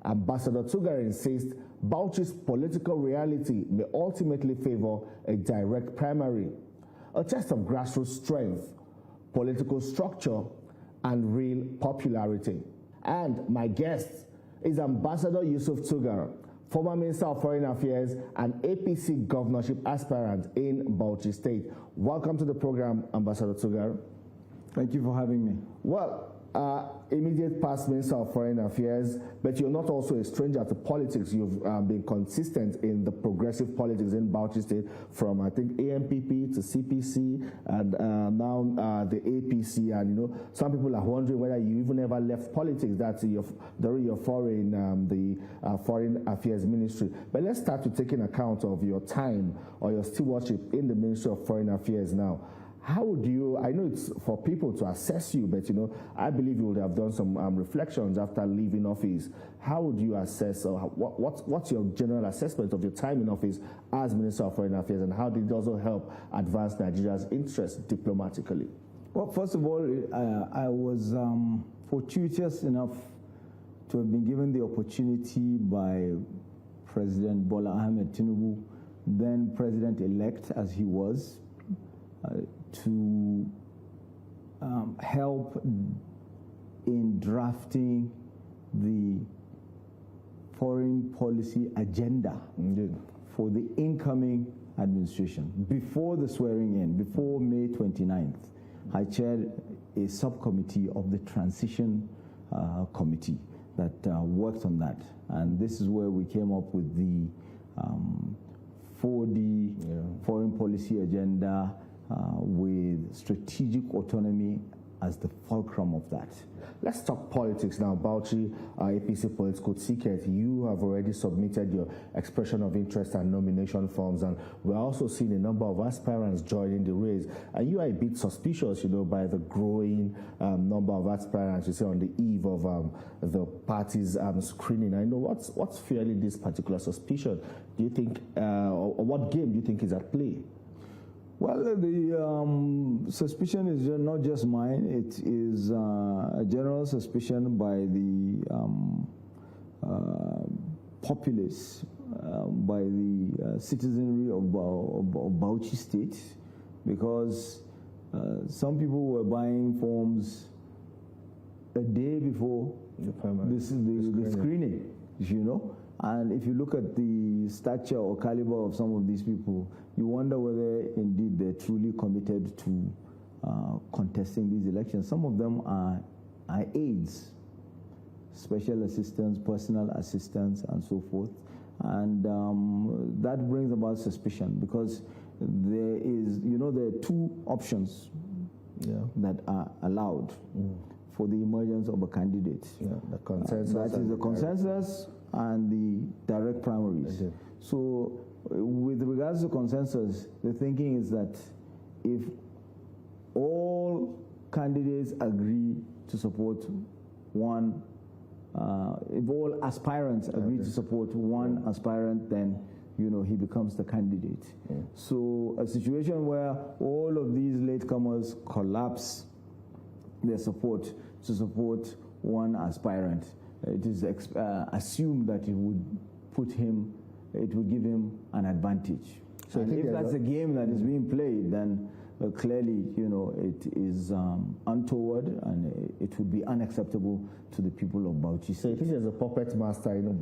Ambassador Tuggar insists Bauchi's political reality may ultimately favor a direct primary, a test of grassroots strength, political structure, and real popularity. And my guest is Ambassador Yusuf Tuggar, former Minister of Foreign Affairs and APC Governorship aspirant in Bauchi State. Welcome to the program, Ambassador Tuggar. Thank you for having me. Well, immediate past Minister of Foreign Affairs, but you're not also a stranger to politics. You've been consistent in the progressive politics in Bauchi State, from I think AMPP to CPC, and now the APC. And you know, some people are wondering whether you even ever left politics. That's during your foreign Foreign Affairs Ministry. But let's start with taking account of your time or your stewardship in the Ministry of Foreign Affairs now. How would you, I know it's for people to assess you, but you know, I believe you would have done some reflections after leaving office. How would you assess, or what's your general assessment of your time in office as Minister of Foreign Affairs, and how did it also help advance Nigeria's interests diplomatically? Well, first of all, I was fortuitous enough to have been given the opportunity by President Bola Ahmed Tinubu, then President-elect as he was, to help in drafting the foreign policy agenda for the incoming administration. Before the swearing in, before May 29th, I chaired a subcommittee of the transition committee that worked on that. And this is where we came up with the 4D foreign policy agenda, with strategic autonomy as the fulcrum of that. Let's talk politics now. Bauchi APC political ticket, you have already submitted your expression of interest and nomination forms, and we're also seeing a number of aspirants joining the race. And you are a bit suspicious, you know, by the growing number of aspirants you see on the eve of the party's screening. I know what's fueling this particular suspicion. Do you think, or what game do you think is at play? Well, the suspicion is not just mine. It is a general suspicion by the populace, by the citizenry of Bauchi State, because some people were buying forms a day before the screening, you know. And if you look at the stature or caliber of some of these people, you wonder whether indeed they're truly committed to contesting these elections. Some of them are aides, special assistants, personal assistants, and so forth. And that brings about suspicion, because there is, you know, there are two options that are allowed for the emergence of a candidate. The consensus. That is the consensus and the direct primaries. So with regards to consensus, the thinking is that if all candidates agree to support one, if all aspirants agree to support one aspirant, then you know, he becomes the candidate. So a situation where all of these latecomers collapse their support to support one aspirant, it is assumed that it would give him an advantage. So if that's a game that is being played, then clearly, you know, it is untoward, and it would be unacceptable to the people of Bauchi. So you think there's a puppet master, you know,